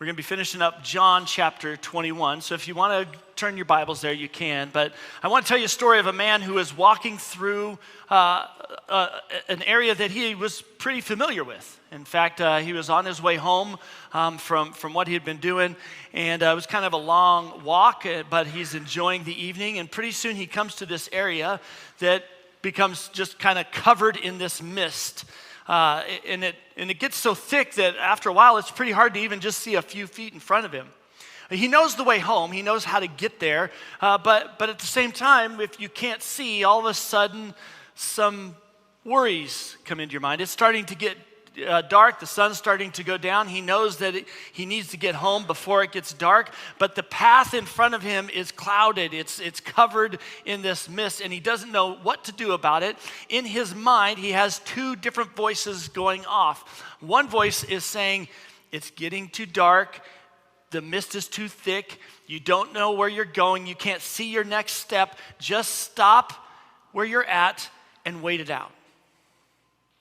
We're going to be finishing up John chapter 21. So if you want to turn your Bibles there, you can. But I want to tell you a story of a man who was walking through an area that he was pretty familiar with. In fact, he was on his way home from what he had been doing. And it was kind of a long walk, but he's enjoying the evening. And pretty soon he comes to this area that becomes just kind of covered in this mist. And it gets so thick that after a while it's pretty hard to even just see a few feet in front of him. He knows the way home. He knows how to get there. But at the same time, if you can't see, all of a sudden some worries come into your mind. It's starting to get dark. The sun's starting to go down. He knows that he needs to get home before it gets dark. But the path in front of him is clouded. It's covered in this mist, and he doesn't know what to do about it. In his mind, he has two different voices going off. One voice is saying, "It's getting too dark. The mist is too thick. You don't know where you're going. You can't see your next step. Just stop where you're at and wait it out."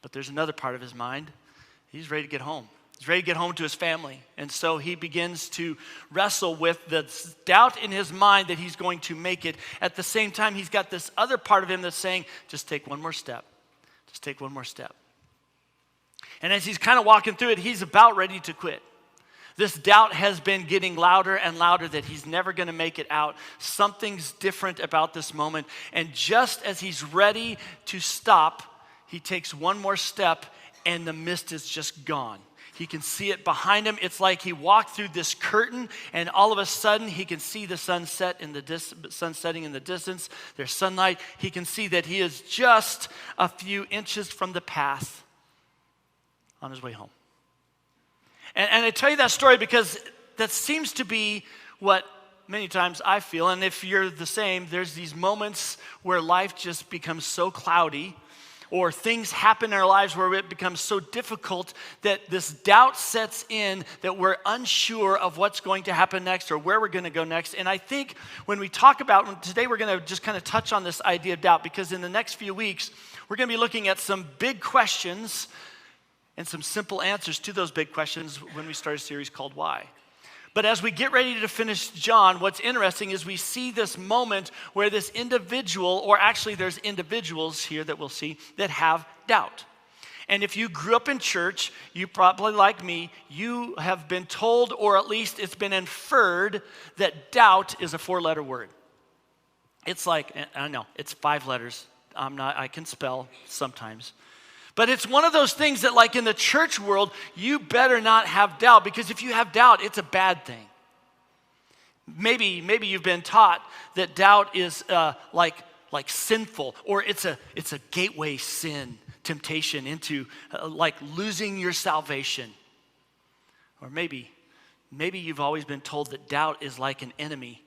But there's another part of his mind. He's ready to get home. He's ready to get home to his family. And so he begins to wrestle with the doubt in his mind that he's going to make it. At the same time, he's got this other part of him that's saying, just take one more step. Just take one more step. And as he's kind of walking through it, he's about ready to quit. This doubt has been getting louder and louder that he's never going to make it out. Something's different about this moment. And just as he's ready to stop, he takes one more step and the mist is just gone. He can see it behind him. It's like he walked through this curtain and all of a sudden he can see the sun setting in the distance. There's sunlight. He can see that he is just a few inches from the path on his way home. And I tell you that story because that seems to be what many times I feel. And if you're the same, there's these moments where life just becomes so cloudy, or things happen in our lives where it becomes so difficult that this doubt sets in, that we're unsure of what's going to happen next or where we're going to go next. And I think when we talk about, today we're going to just kind of touch on this idea of doubt, because in the next few weeks, we're going to be looking at some big questions and some simple answers to those big questions when we start a series called Why. But as we get ready to finish John, what's interesting is we see this moment where this individual, or actually there's individuals here that we'll see, that have doubt. And if you grew up in church, you probably, like me, you have been told, or at least it's been inferred, that doubt is a 4-letter word. It's like, I know, it's 5 letters. I can spell sometimes. But it's one of those things that, like in the church world, you better not have doubt, because if you have doubt, it's a bad thing. Maybe you've been taught that doubt is like sinful, or it's a gateway sin, temptation into like losing your salvation. Or maybe you've always been told that doubt is like an enemy.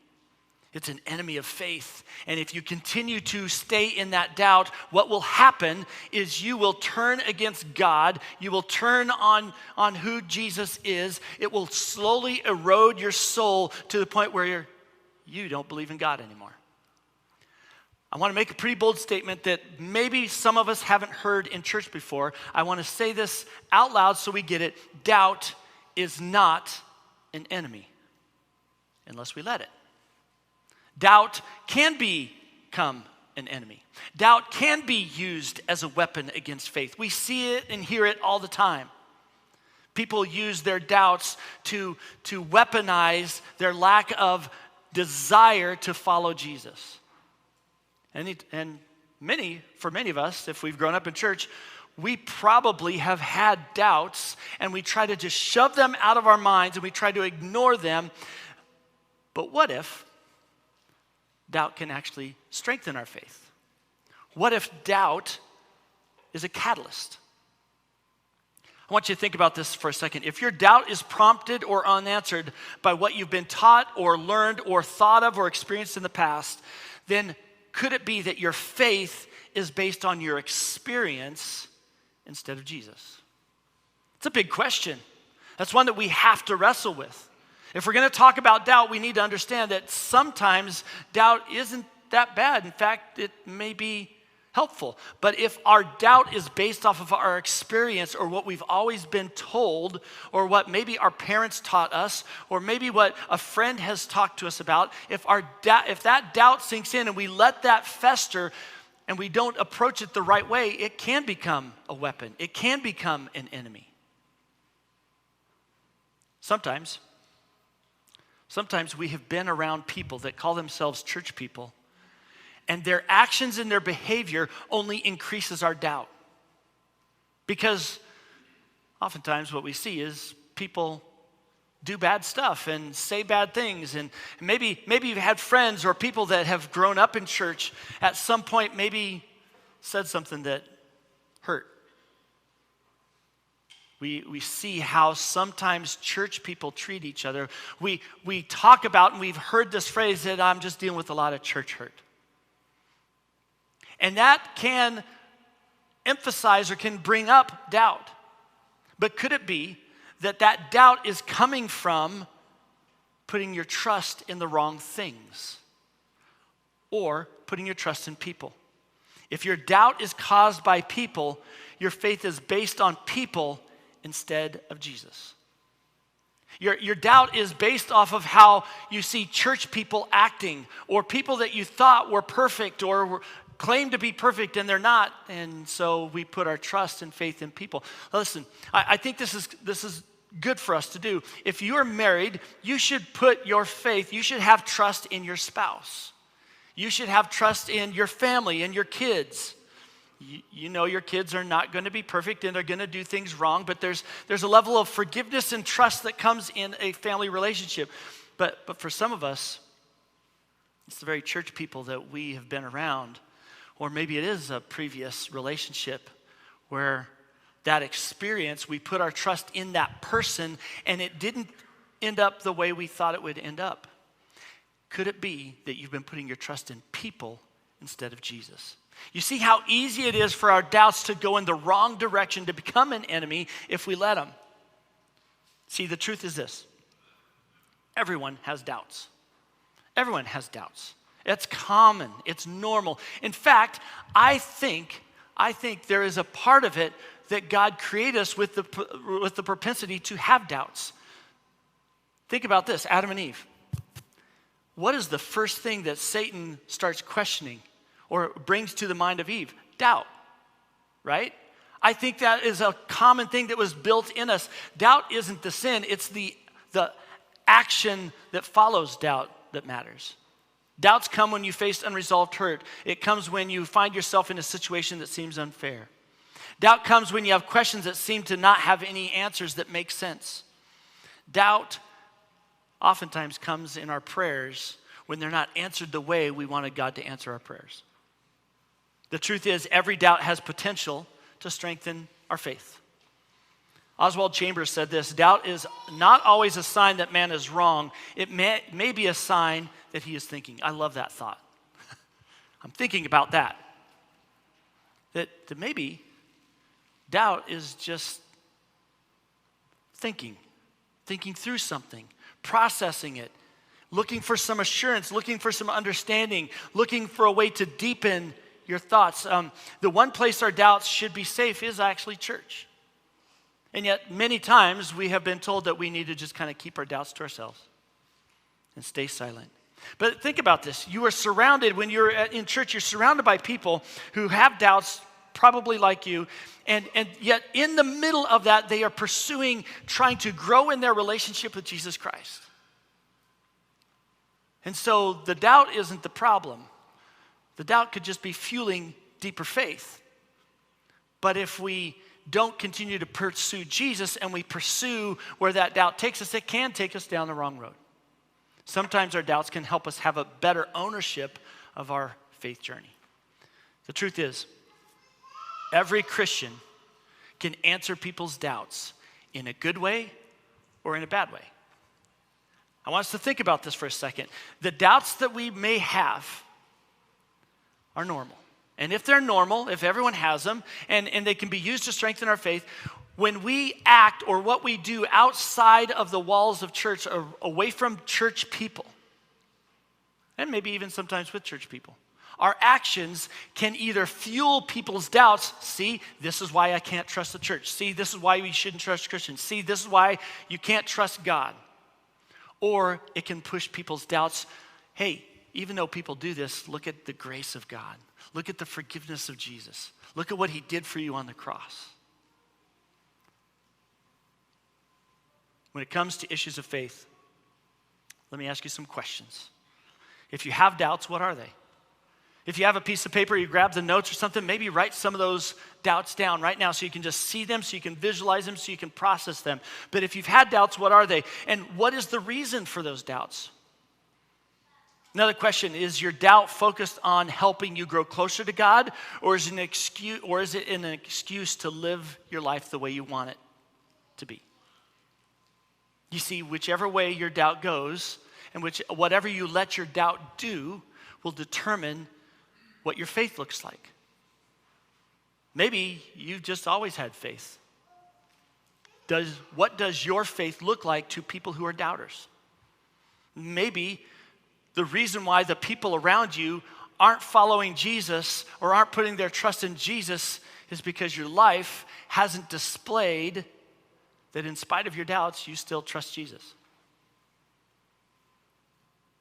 It's an enemy of faith. And if you continue to stay in that doubt, what will happen is you will turn against God. You will turn on who Jesus is. It will slowly erode your soul to the point where you don't believe in God anymore. I want to make a pretty bold statement that maybe some of us haven't heard in church before. I want to say this out loud so we get it. Doubt is not an enemy unless we let it. Doubt can become an enemy. Doubt can be used as a weapon against faith. We see it and hear it all the time. People use their doubts to weaponize their lack of desire to follow Jesus. And for many of us, if we've grown up in church, we probably have had doubts and we try to just shove them out of our minds and we try to ignore them. But what if doubt can actually strengthen our faith? What if doubt is a catalyst? I want you to think about this for a second. If your doubt is prompted or unanswered by what you've been taught or learned or thought of or experienced in the past, then could it be that your faith is based on your experience instead of Jesus? It's a big question. That's one that we have to wrestle with. If we're going to talk about doubt, we need to understand that sometimes doubt isn't that bad. In fact, it may be helpful. But if our doubt is based off of our experience or what we've always been told or what maybe our parents taught us or maybe what a friend has talked to us about, if that doubt sinks in and we let that fester and we don't approach it the right way, it can become a weapon. It can become an enemy. Sometimes we have been around people that call themselves church people, and their actions and their behavior only increases our doubt. Because oftentimes what we see is people do bad stuff and say bad things. And maybe you've had friends or people that have grown up in church at some point maybe said something that hurt. We see how sometimes church people treat each other. We talk about, and we've heard this phrase that I'm just dealing with a lot of church hurt. And that can emphasize or can bring up doubt. But could it be that doubt is coming from putting your trust in the wrong things or putting your trust in people? If your doubt is caused by people, your faith is based on people instead of Jesus. Your doubt is based off of how you see church people acting or people that you thought were perfect or claim to be perfect and they're not, and so we put our trust and faith in people. Listen, I think this is good for us to do. If you're married, you should put your faith, you should have trust in your spouse. You should have trust in your family and your kids. You know your kids are not going to be perfect and they're going to do things wrong, but there's a level of forgiveness and trust that comes in a family relationship. But for some of us, it's the very church people that we have been around. Or maybe it is a previous relationship where that experience, we put our trust in that person and it didn't end up the way we thought it would end up. Could it be that you've been putting your trust in people instead of Jesus? You see how easy it is for our doubts to go in the wrong direction, to become an enemy if we let them. See, the truth is this. Everyone has doubts. Everyone has doubts. It's common. It's normal. In fact, I think there is a part of it that God created us with the propensity to have doubts. Think about this, Adam and Eve. What is the first thing that Satan starts questioning or brings to the mind of Eve? Doubt, right? I think that is a common thing that was built in us. Doubt isn't the sin. It's the action that follows doubt that matters. Doubts come when you face unresolved hurt. It comes when you find yourself in a situation that seems unfair. Doubt comes when you have questions that seem to not have any answers that make sense. Doubt oftentimes comes in our prayers when they're not answered the way we wanted God to answer our prayers. The truth is, every doubt has potential to strengthen our faith. Oswald Chambers said this: doubt is not always a sign that man is wrong. It may be a sign that he is thinking. I love that thought. I'm thinking about that. That maybe doubt is just thinking through something, processing it, looking for some assurance, looking for some understanding, looking for a way to deepen your thoughts. The one place our doubts should be safe is actually church. And yet, many times we have been told that we need to just kind of keep our doubts to ourselves and stay silent. But think about this. You are surrounded, when you're in church, you're surrounded by people who have doubts, probably like you, and yet in the middle of that, they are trying to grow in their relationship with Jesus Christ. And so the doubt isn't the problem. The doubt could just be fueling deeper faith. But if we don't continue to pursue Jesus and we pursue where that doubt takes us, it can take us down the wrong road. Sometimes our doubts can help us have a better ownership of our faith journey. The truth is, every Christian can answer people's doubts in a good way or in a bad way. I want us to think about this for a second. The doubts that we may have are normal. And if they're normal, if everyone has them, and they can be used to strengthen our faith, when we act or what we do outside of the walls of church or away from church people, and maybe even sometimes with church people, Our actions can either fuel people's doubts. See, this is why I can't trust the church. See, this is why we shouldn't trust Christians. See, this is why you can't trust God. Or it can push people's doubts. Hey, even though people do this, look at the grace of God. Look at the forgiveness of Jesus. Look at what he did for you on the cross. When it comes to issues of faith, let me ask you some questions. If you have doubts, what are they? If you have a piece of paper, you grab the notes or something, maybe write some of those doubts down right now so you can just see them, so you can visualize them, so you can process them. But if you've had doubts, what are they? And what is the reason for those doubts? Another question, is your doubt focused on helping you grow closer to God, or is it an excuse to live your life the way you want it to be? You see, whichever way your doubt goes, and whatever you let your doubt do will determine what your faith looks like. Maybe you've just always had faith. What does your faith look like to people who are doubters? Maybe the reason why the people around you aren't following Jesus or aren't putting their trust in Jesus is because your life hasn't displayed that in spite of your doubts, you still trust Jesus.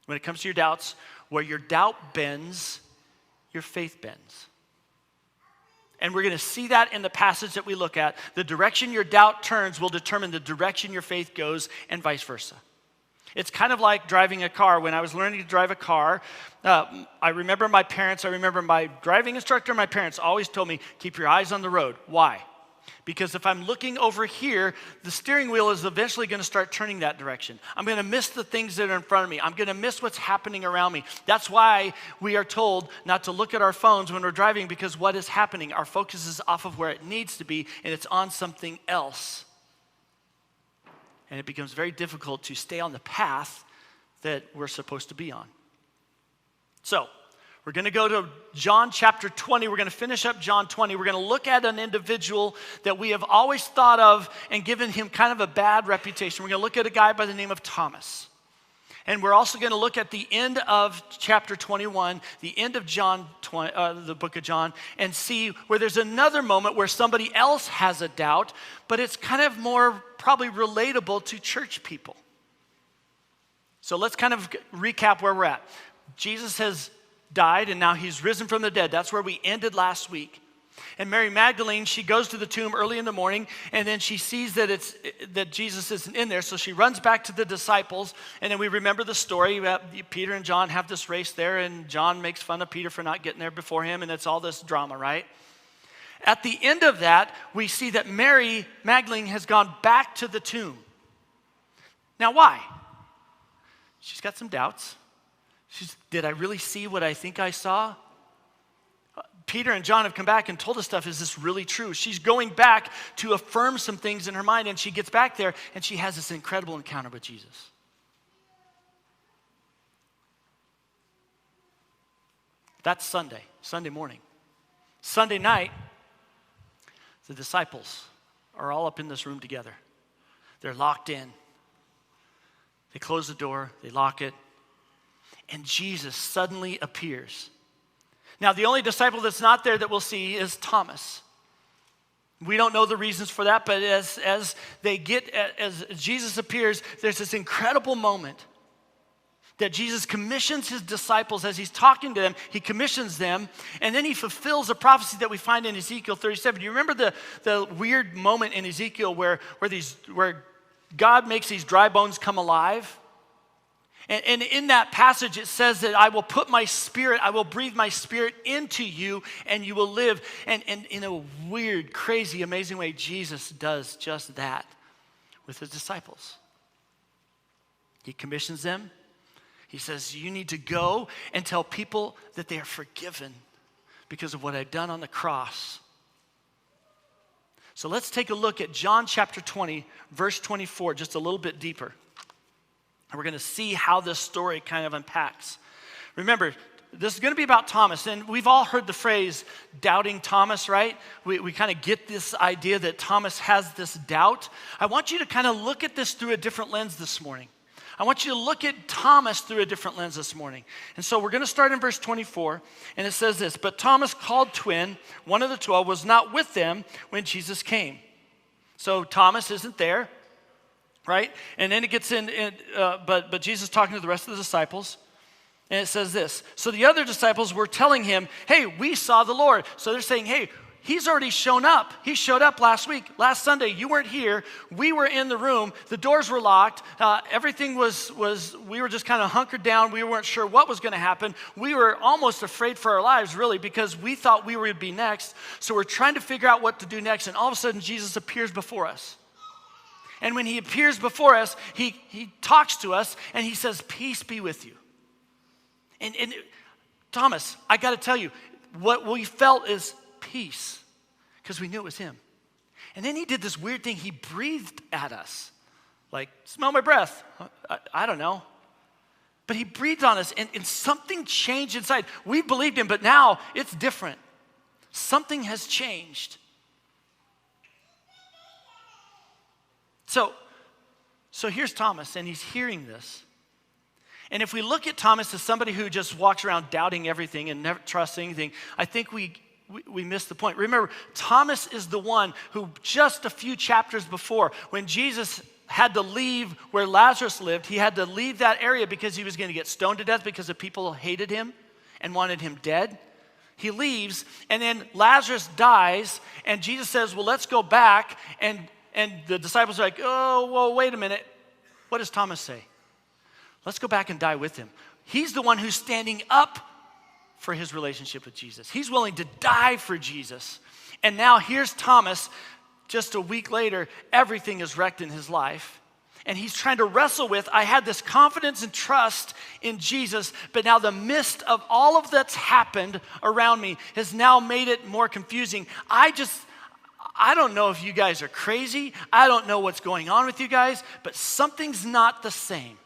When it comes to your doubts, where your doubt bends, your faith bends. And we're going to see that in the passage that we look at. The direction your doubt turns will determine the direction your faith goes, and vice versa. It's kind of like driving a car. When I was learning to drive a car, I remember my driving instructor, my parents always told me, keep your eyes on the road. Why? Because if I'm looking over here, the steering wheel is eventually going to start turning that direction. I'm going to miss the things that are in front of me. I'm going to miss what's happening around me. That's why we are told not to look at our phones when we're driving, because what is happening? Our focus is off of where it needs to be, and it's on something else. And it becomes very difficult to stay on the path that we're supposed to be on. So, we're going to go to John chapter 20. We're going to finish up John 20. We're going to look at an individual that we have always thought of and given him kind of a bad reputation. We're going to look at a guy by the name of Thomas. And we're also going to look at the end of chapter 21, the end of John 20, the book of John, and see where there's another moment where somebody else has a doubt, but it's kind of more probably relatable to church people. So let's kind of recap where we're at. Jesus has died, and now he's risen from the dead. That's where we ended last week. And Mary Magdalene, she goes to the tomb early in the morning, and then she sees that Jesus isn't in there, so she runs back to the disciples, and then we remember the story. Peter and John have this race there, and John makes fun of Peter for not getting there before him, and it's all this drama, right? At the end of that, we see that Mary Magdalene has gone back to the tomb. Now, why? She's got some doubts. Did I really see what I think I saw? Peter and John have come back and told us stuff. Is this really true? She's going back to affirm some things in her mind, and she gets back there, and she has this incredible encounter with Jesus. That's Sunday morning. Sunday night, the disciples are all up in this room together. They're locked in. They close the door, they lock it, and Jesus suddenly appears. Now, the only disciple that's not there that we'll see is Thomas. We don't know the reasons for that, but as Jesus appears, there's this incredible moment that Jesus commissions his disciples. As he's talking to them, he commissions them, and then he fulfills a prophecy that we find in Ezekiel 37. Do you remember the weird moment in Ezekiel where God makes these dry bones come alive? And in that passage, it says that I will breathe my spirit into you, and you will live. And in a weird, crazy, amazing way, Jesus does just that with his disciples. He commissions them. He says, you need to go and tell people that they are forgiven because of what I've done on the cross. So let's take a look at John chapter 20, verse 24, just a little bit deeper. And we're going to see how this story kind of unpacks. Remember, this is going to be about Thomas, and we've all heard the phrase doubting Thomas, right? We kind of get this idea that Thomas has this doubt. I want you to kind of look at this through a different lens this morning. I want you to look at Thomas through a different lens this morning. And so we're going to start in verse 24, and it says this, "But Thomas, called Twin, one of the 12, was not with them when Jesus came." So Thomas isn't there, right? And then it gets but Jesus talking to the rest of the disciples, and it says this, "So the other disciples were telling him, 'Hey, we saw the Lord.'" So they're saying, "Hey, he's already shown up. He showed up last week. Last Sunday, you weren't here. We were in the room. The doors were locked. Everything was we were just kind of hunkered down. We weren't sure what was going to happen. We were almost afraid for our lives, really, because we thought we would be next. So we're trying to figure out what to do next. And all of a sudden, Jesus appears before us. And when he appears before us, he talks to us, and he says, 'Peace be with you.'" And Thomas, I got to tell you, what we felt is peace, because we knew it was him. And then he did this weird thing. He breathed at us, like, "Smell my breath." I don't know. But he breathed on us, and something changed inside. We believed him, but now it's different. Something has changed. So here's Thomas, and he's hearing this. And if we look at Thomas as somebody who just walks around doubting everything and never trusts anything, I think we miss the point. Remember, Thomas is the one who just a few chapters before, when Jesus had to leave where Lazarus lived, he had to leave that area because he was going to get stoned to death because the people hated him and wanted him dead. He leaves, and then Lazarus dies, and Jesus says, "Well, let's go back." And the disciples are like, "Oh, well, wait a minute." What does Thomas say? "Let's go back and die with him." He's the one who's standing up for his relationship with Jesus. He's willing to die for Jesus. And now here's Thomas, just a week later, everything is wrecked in his life. And he's trying to wrestle with, I had this confidence and trust in Jesus, but now the mist of all of that's happened around me has now made it more confusing. I don't know if you guys are crazy. I don't know what's going on with you guys, but something's not the same.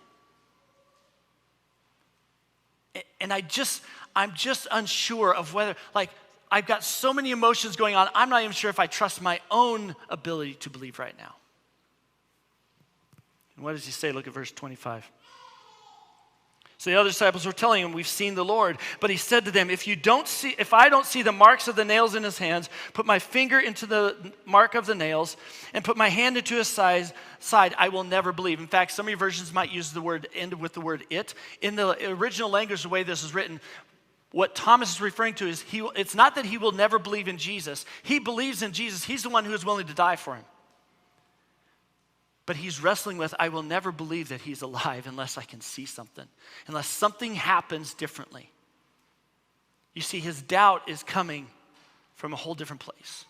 And I'm just unsure of whether, like, I've got so many emotions going on, I'm not even sure if I trust my own ability to believe right now. And what does he say? Look at verse 25. So the other disciples were telling him, "We've seen the Lord." But he said to them, if I don't see the marks of the nails in his hands, put my finger into the mark of the nails, and put my hand into his side, I will never believe. In fact, some of your versions might use the word, end with the word "it." In the original language, the way this is written, what Thomas is referring to is, it's not that he will never believe in Jesus. He believes in Jesus. He's the one who is willing to die for him. But he's wrestling with, I will never believe that he's alive unless I can see something, unless something happens differently. You see, his doubt is coming from a whole different place.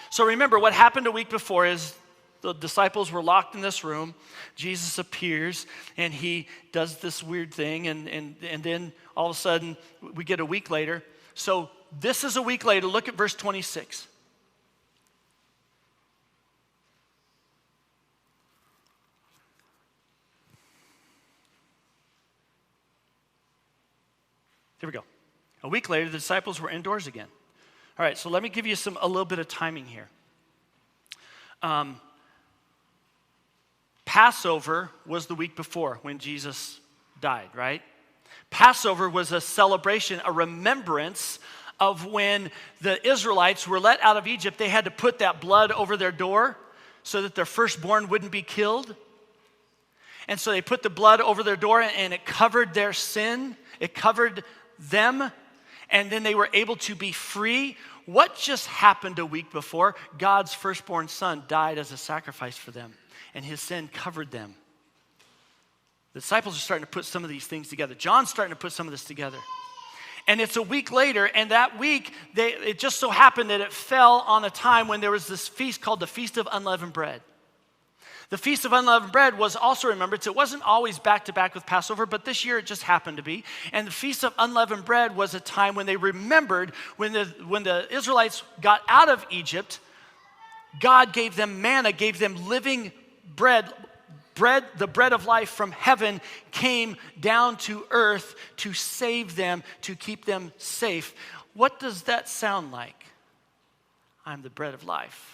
So remember, what happened a week before is the disciples were locked in this room. Jesus appears, and he does this weird thing, and then all of a sudden, we get a week later. So this is a week later. Look at verse 26. Here we go. A week later, the disciples were indoors again. All right, so let me give you a little bit of timing here. Passover was the week before when Jesus died, right? Passover was a celebration, a remembrance of when the Israelites were let out of Egypt. They had to put that blood over their door so that their firstborn wouldn't be killed. And so they put the blood over their door, and it covered their sin. It covered them, and then they were able to be free. What just happened a week before? God's firstborn son died as a sacrifice for them, and his sin covered them. The disciples are starting to put some of these things together. John's starting to put some of this together. And it's a week later, and that week, it just so happened that it fell on a time when there was this feast called the Feast of Unleavened Bread. The Feast of Unleavened Bread was also remembered. It wasn't always back-to-back with Passover, but this year it just happened to be. And the Feast of Unleavened Bread was a time when they remembered when the Israelites got out of Egypt, God gave them manna, gave them living bread. The bread of life from heaven came down to earth to save them, to keep them safe. What does that sound like? I'm the bread of life.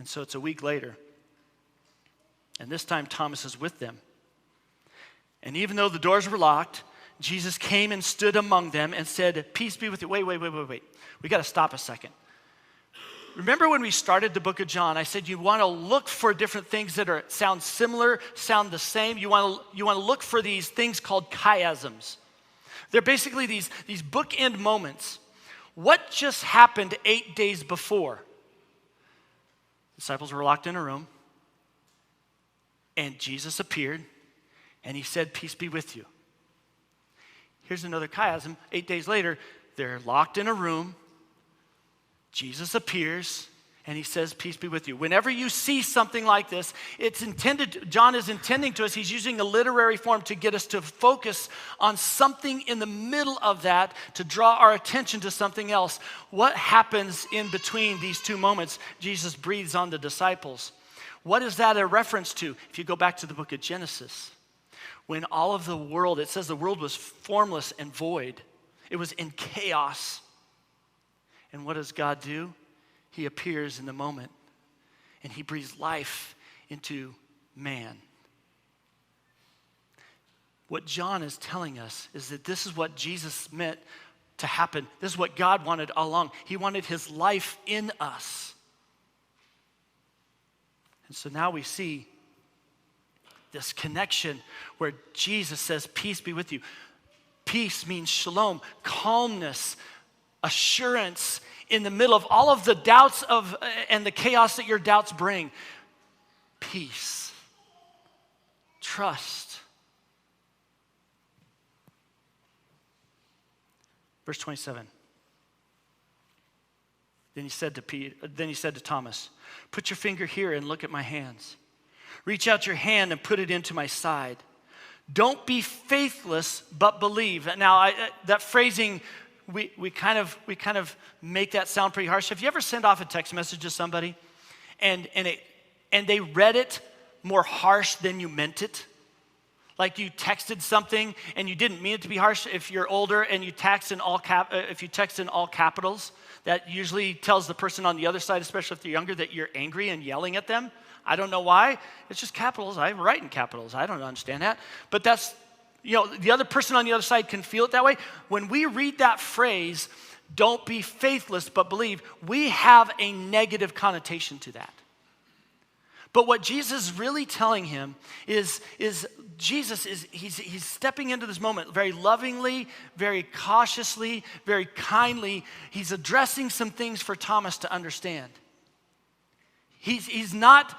And so it's a week later. And this time Thomas is with them. And even though the doors were locked, Jesus came and stood among them and said, "Peace be with you." Wait. We got to stop a second. Remember when we started the book of John, I said you want to look for different things that sound similar, sound the same. You want to look for these things called chiasms. They're basically these bookend moments. What just happened 8 days before? The disciples were locked in a room, and Jesus appeared, and he said, "Peace be with you." Here's another chiasm. 8 days later, they're locked in a room. Jesus appears, and he says, "Peace be with you." Whenever you see something like this, John is intending to us, he's using a literary form to get us to focus on something in the middle of that, to draw our attention to something else. What happens in between these two moments? Jesus breathes on the disciples. What is that a reference to? If you go back to the book of Genesis, when all of the world, it says the world was formless and void. It was in chaos. And what does God do? He appears in the moment, and he breathes life into man. What John is telling us is that this is what Jesus meant to happen. This is what God wanted all along. He wanted his life in us. And so now we see this connection where Jesus says, "Peace be with you." Peace means shalom, calmness, assurance in the middle of all of the doubts and the chaos that your doubts bring. Peace, trust. Verse 27. Then he said to Thomas, "Put your finger here and look at my hands. Reach out your hand and put it into my side. Don't be faithless, but believe." Now, that phrasing, we kind of make that sound pretty harsh. Have you ever sent off a text message to somebody and they read it more harsh than you meant it? Like you texted something and you didn't mean it to be harsh. If you're older and you text in all capitals, that usually tells the person on the other side, especially if they're younger, that you're angry and yelling at them. I don't know why. It's just capitals. I write in capitals. I don't understand that. But that's, the other person on the other side can feel it that way. When we read that phrase, "Don't be faithless, but believe," we have a negative connotation to that. But what Jesus is really telling him is he's stepping into this moment very lovingly, very cautiously, very kindly. He's addressing some things for Thomas to understand. He's not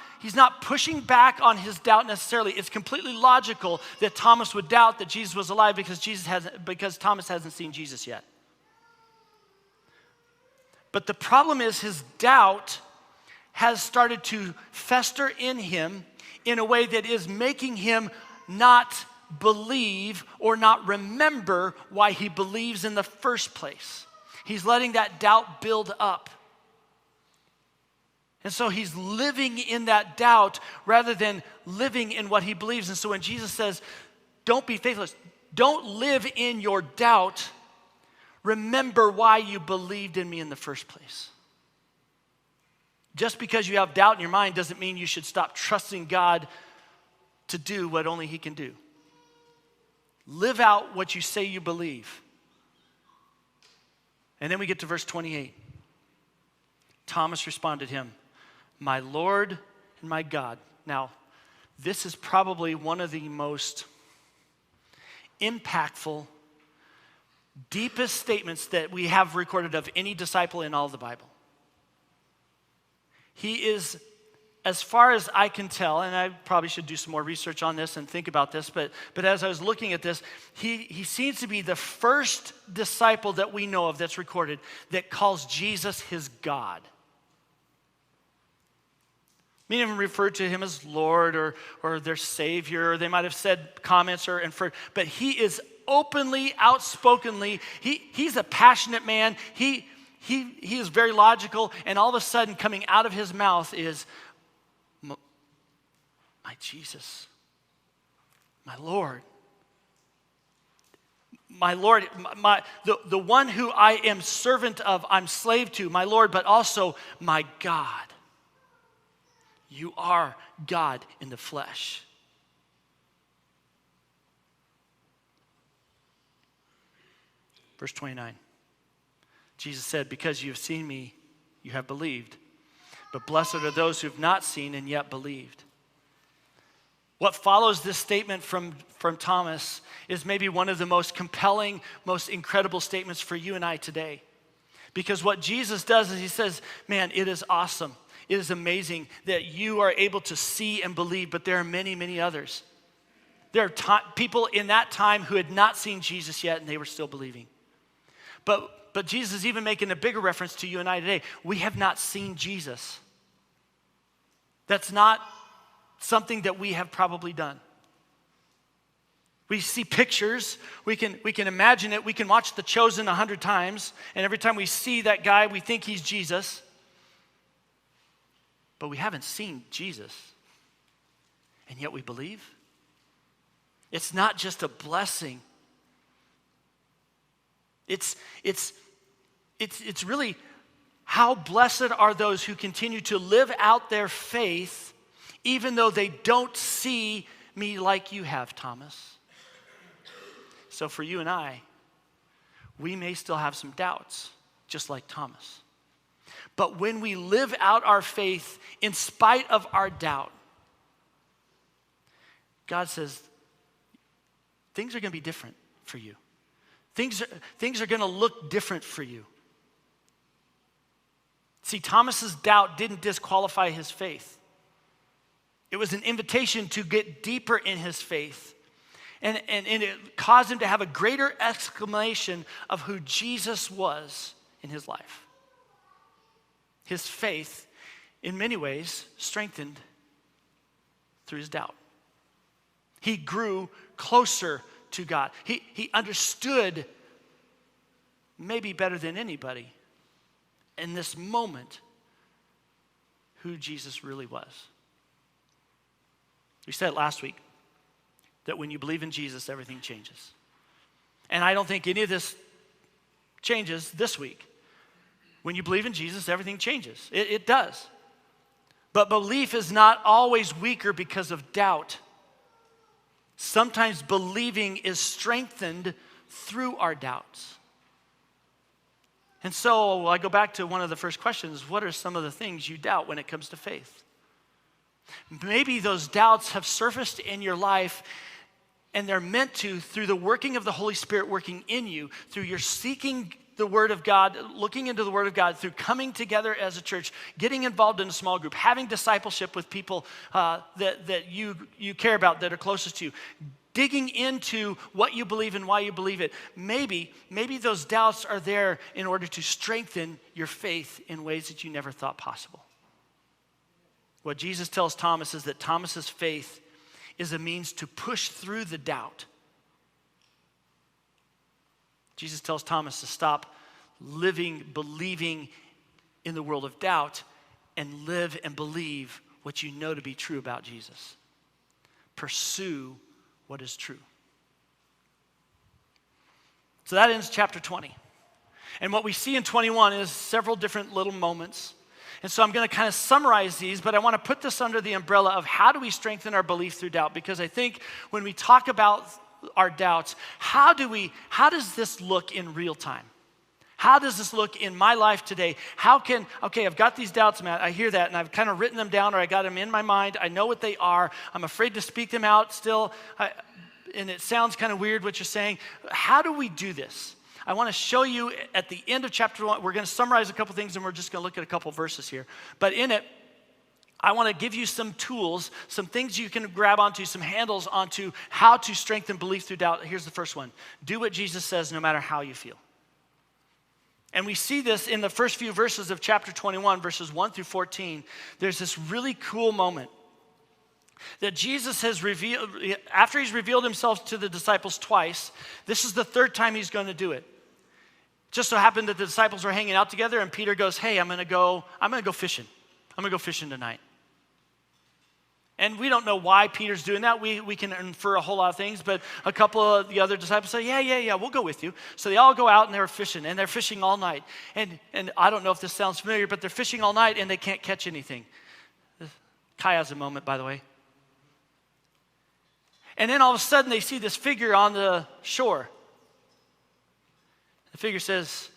pushing back on his doubt necessarily. It's completely logical that Thomas would doubt that Jesus was alive because Thomas hasn't seen Jesus yet. But the problem is his doubt has started to fester in him in a way that is making him not believe or not remember why he believes in the first place. He's letting that doubt build up. And so he's living in that doubt rather than living in what he believes. And so when Jesus says, "Don't be faithless," don't live in your doubt. Remember why you believed in me in the first place. Just because you have doubt in your mind doesn't mean you should stop trusting God to do what only he can do. Live out what you say you believe. And then we get to verse 28. Thomas responded to him, "My Lord and my God." Now, this is probably one of the most impactful, deepest statements that we have recorded of any disciple in all of the Bible. He is, as far as I can tell, and I probably should do some more research on this and think about this, but as I was looking at this, he seems to be the first disciple that we know of that's recorded that calls Jesus his God. Many of them referred to him as Lord or their Savior. They might have said comments or inferred, but he is openly, outspokenly, he's a passionate man. He is very logical, and all of a sudden coming out of his mouth is, "My Jesus, my Lord, the one who I am servant of, I'm slave to, my Lord, but also my God." You are God in the flesh. Verse 29. Jesus said, because you have seen me, you have believed. But blessed are those who have not seen and yet believed. What follows this statement from Thomas is maybe one of the most compelling, most incredible statements for you and I today. Because what Jesus does is he says, man, it is awesome. It is amazing that you are able to see and believe, but there are many, many others. There are people in that time who had not seen Jesus yet and they were still believing. But Jesus is even making a bigger reference to you and I today. We have not seen Jesus. That's not something that we have probably done. We see pictures, we can imagine it, we can watch The Chosen 100 times, and every time we see that guy, we think he's Jesus. But we haven't seen Jesus. And yet we believe. It's not just a blessing. It's really how blessed are those who continue to live out their faith even though they don't see me like you have, Thomas. So for you and I, we may still have some doubts, just like Thomas. But when we live out our faith in spite of our doubt, God says, things are going to be different for you. Things are going to look different for you. See, Thomas's doubt didn't disqualify his faith. It was an invitation to get deeper in his faith. And it caused him to have a greater exclamation of who Jesus was in his life. His faith, in many ways, strengthened through his doubt. He grew closer to God. He understood, maybe better than anybody, in this moment, who Jesus really was. We said last week that when you believe in Jesus, everything changes. And I don't think any of this changes this week. When you believe in Jesus, everything changes. It does. But belief is not always weaker because of doubt. Sometimes believing is strengthened through our doubts. And so I go back to one of the first questions. What are some of the things you doubt when it comes to faith? Maybe those doubts have surfaced in your life, and they're meant to through the working of the Holy Spirit working in you, through your seeking the Word of God, looking into the Word of God, through coming together as a church, getting involved in a small group, having discipleship with people that you care about, that are closest to you, digging into what you believe and why you believe it. Maybe those doubts are there in order to strengthen your faith in ways that you never thought possible. What Jesus tells Thomas is that Thomas's faith is a means to push through the doubt. Jesus tells Thomas to stop believing in the world of doubt and live and believe what you know to be true about Jesus. Pursue what is true. So that ends chapter 20. And what we see in 21 is several different little moments. And so I'm going to kind of summarize these, but I want to put this under the umbrella of how do we strengthen our belief through doubt? Because I think when we talk about our doubts, how does this look in real time? How does this look in my life today? I've got these doubts, Matt. I hear that, and I've kind of written them down, or I got them in my mind. I know what they are. I'm afraid to speak them out still, and it sounds kind of weird what you're saying. How do we do this? I want to show you at the end of chapter 1, we're going to summarize a couple things, and we're just going to look at a couple verses here. But in it, I want to give you some tools, some things you can grab onto, some handles onto how to strengthen belief through doubt. Here's the first one. Do what Jesus says no matter how you feel. And we see this in the first few verses of chapter 21, verses 1 through 14. There's this really cool moment that Jesus has revealed, after he's revealed himself to the disciples twice, this is the third time he's going to do it. Just so happened that the disciples were hanging out together, and Peter goes, hey, I'm going to go fishing. I'm going to go fishing tonight. And we don't know why Peter's doing that. We can infer a whole lot of things, but a couple of the other disciples say, yeah, we'll go with you. So they all go out and they're fishing all night. And I don't know if this sounds familiar, but they're fishing all night and they can't catch anything. Kai has a moment, by the way. And then all of a sudden they see this figure on the shore. The figure says,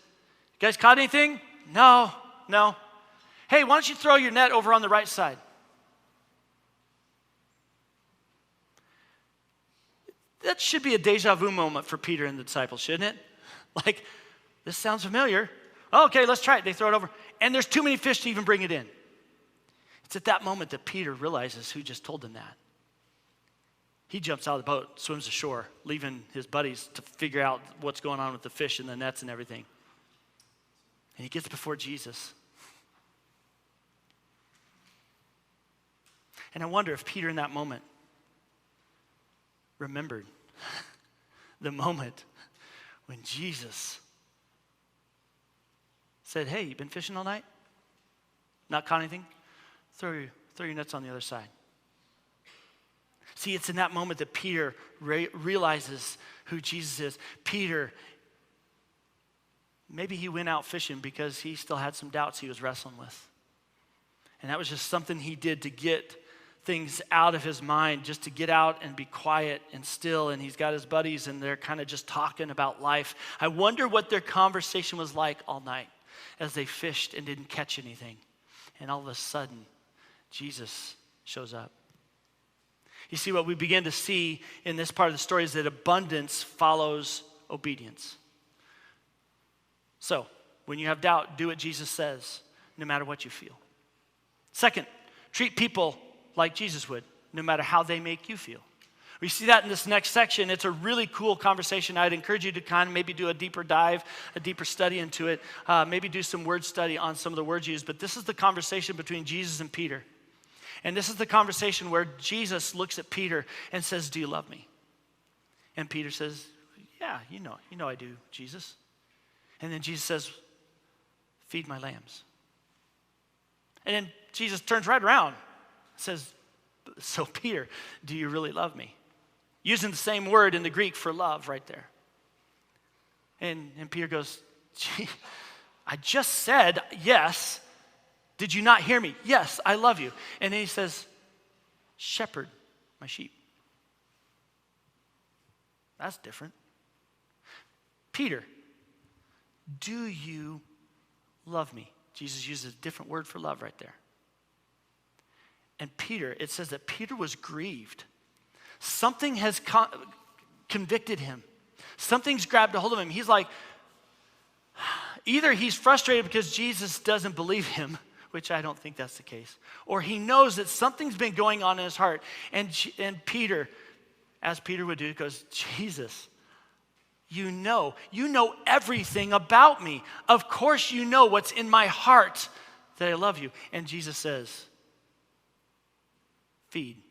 "You guys caught anything?" No. "Hey, why don't you throw your net over on the right side?" That should be a deja vu moment for Peter and the disciples, shouldn't it? Like, this sounds familiar. Okay, let's try it. They throw it over. And there's too many fish to even bring it in. It's at that moment that Peter realizes who just told him that. He jumps out of the boat, swims ashore, leaving his buddies to figure out what's going on with the fish and the nets and everything. And he gets before Jesus. And I wonder if Peter in that moment remembered the moment when Jesus said, "Hey, you been fishing all night? Not caught anything? Throw your nets on the other side." See, it's in that moment that Peter realizes who Jesus is. Peter, maybe he went out fishing because he still had some doubts he was wrestling with. And that was just something he did to get things out of his mind, just to get out and be quiet and still. And he's got his buddies and they're kind of just talking about life. I wonder what their conversation was like all night as they fished and didn't catch anything. And all of a sudden, Jesus shows up. You see, what we begin to see in this part of the story is that abundance follows obedience. So, when you have doubt, do what Jesus says, no matter what you feel. Second, treat people like Jesus would, no matter how they make you feel. We see that in this next section. It's a really cool conversation. I'd encourage you to kind of maybe do a deeper dive, a deeper study into it, maybe do some word study on some of the words used. But this is the conversation between Jesus and Peter. And this is the conversation where Jesus looks at Peter and says, "Do you love me?" And Peter says, "Yeah, you know I do, Jesus." And then Jesus says, "Feed my lambs." And then Jesus turns right around and says, "So Peter, do you really love me?" Using the same word in the Greek for love right there. And Peter goes, "Gee, I just said yes. Did you not hear me? Yes, I love you." And then he says, "Shepherd my sheep." That's different. "Peter, do you love me?" Jesus uses a different word for love right there. And Peter, it says that Peter was grieved. Something has convicted him. Something's grabbed a hold of him. He's like, either he's frustrated because Jesus doesn't believe him, which I don't think that's the case, or he knows that something's been going on in his heart. And Peter, as Peter would do, goes, "Jesus, you know everything about me. Of course you know what's in my heart, that I love you." And Jesus says, "Feed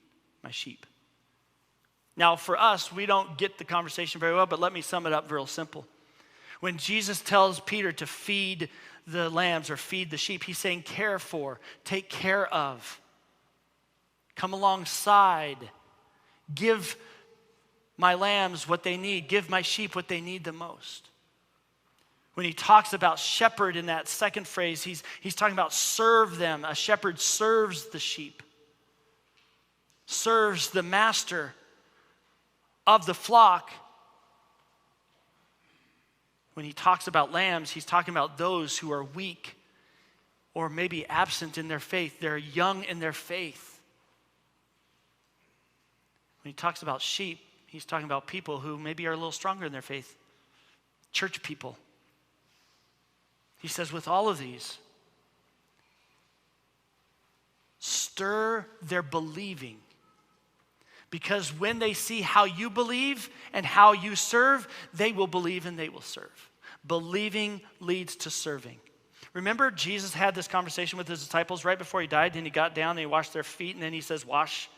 my sheep." Now for us, we don't get the conversation very well, but let me sum it up real simple. When Jesus tells Peter to feed the lambs or feed the sheep, he's saying care for, take care of, come alongside, give my lambs what they need, give my sheep what they need the most. When he talks about shepherd in that second phrase, he's talking about serve them. A shepherd serves the sheep, serves the master of the flock. When he talks about lambs, he's talking about those who are weak or maybe absent in their faith. They're young in their faith. When he talks about sheep, he's talking about people who maybe are a little stronger in their faith. Church people. He says with all of these, stir their believing. Because when they see how you believe and how you serve, they will believe and they will serve. Believing leads to serving. Remember, Jesus had this conversation with his disciples right before he died, and he got down and he washed their feet, and then he says, wash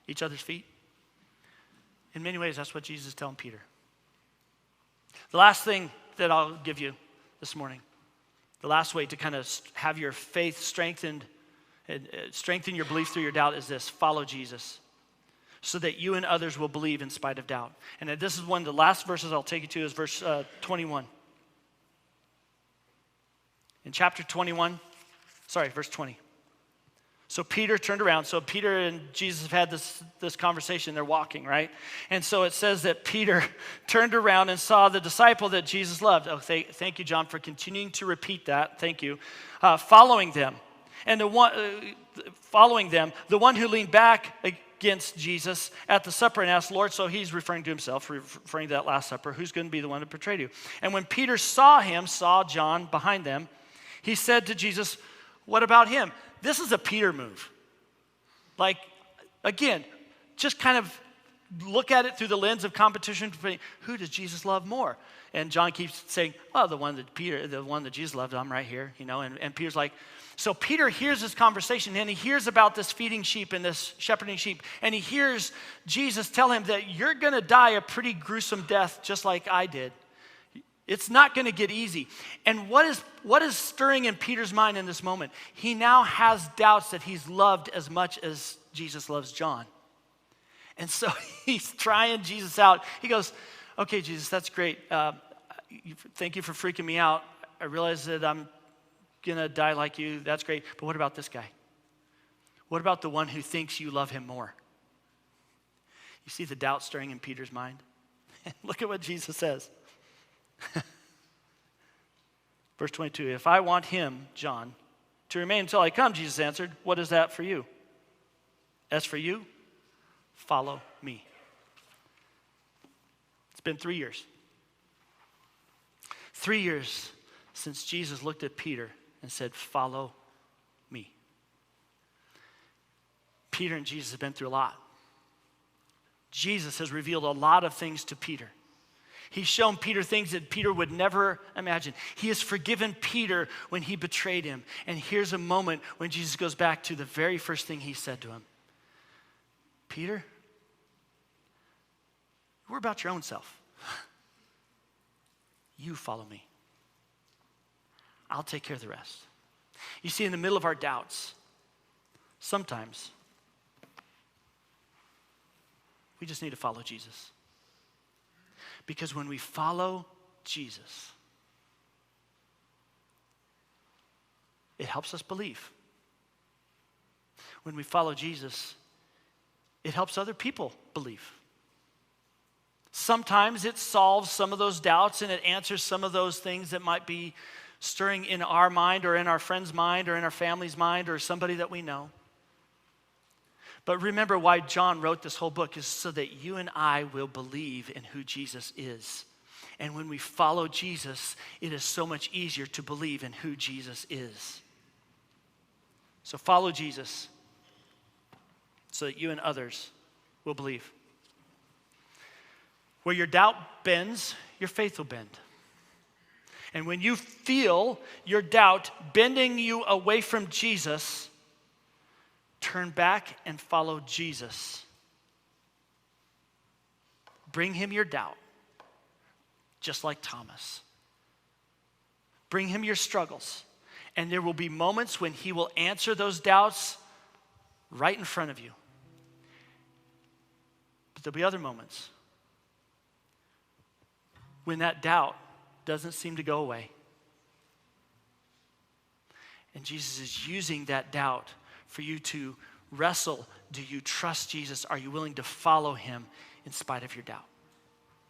each other's feet. In many ways, that's what Jesus is telling Peter. The last thing that I'll give you this morning, the last way to kind of have your faith strengthened, and strengthen your belief through your doubt is this: follow Jesus, so that you and others will believe in spite of doubt. And this is one of the last verses I'll take you to, is verse 21. In chapter 21, verse 20. So Peter turned around. So Peter and Jesus have had this conversation. They're walking, right? And so it says that Peter turned around and saw the disciple that Jesus loved. Oh, thank you, John, for continuing to repeat that. Thank you. Following them. And the one who leaned back against Jesus at the supper and asked, Lord, so he's referring to himself, referring to that Last Supper, who's going to be the one to betray you? And when Peter saw John behind them, he said to Jesus, what about him? This is a Peter move. Like, again, just kind of look at it through the lens of competition. Who does Jesus love more? And John keeps saying, well, the one that Jesus loved, I'm right here, and Peter's like, so Peter hears this conversation, and he hears about this feeding sheep and this shepherding sheep, and he hears Jesus tell him that you're going to die a pretty gruesome death just like I did. It's not going to get easy. And what is stirring in Peter's mind in this moment? He now has doubts that he's loved as much as Jesus loves John. And so he's trying Jesus out. He goes, okay, Jesus, that's great. Thank you for freaking me out. I realize that I'm going to die like you. That's great. But what about this guy? What about the one who thinks you love him more? You see the doubt stirring in Peter's mind? Look at what Jesus says. Verse 22, if I want him, John, to remain until I come, Jesus answered, what is that for you? As for you, follow me. It's been 3 years. 3 years since Jesus looked at Peter and said, follow me. Peter and Jesus have been through a lot. Jesus has revealed a lot of things to Peter. He's shown Peter things that Peter would never imagine. He has forgiven Peter when he betrayed him. And here's a moment when Jesus goes back to the very first thing he said to him. Peter, worry about your own self. You follow me. I'll take care of the rest. You see, in the middle of our doubts, sometimes we just need to follow Jesus. Because when we follow Jesus, it helps us believe. When we follow Jesus, it helps other people believe. Sometimes it solves some of those doubts and it answers some of those things that might be stirring in our mind or in our friend's mind or in our family's mind or somebody that we know. But remember why John wrote this whole book is so that you and I will believe in who Jesus is. And when we follow Jesus, it is so much easier to believe in who Jesus is. So follow Jesus so that you and others will believe. Where your doubt bends, your faith will bend. And when you feel your doubt bending you away from Jesus, turn back and follow Jesus. Bring him your doubt, just like Thomas. Bring him your struggles, and there will be moments when he will answer those doubts right in front of you. But there'll be other moments when that doubt doesn't seem to go away. And Jesus is using that doubt for you to wrestle. Do you trust Jesus? Are you willing to follow him in spite of your doubt?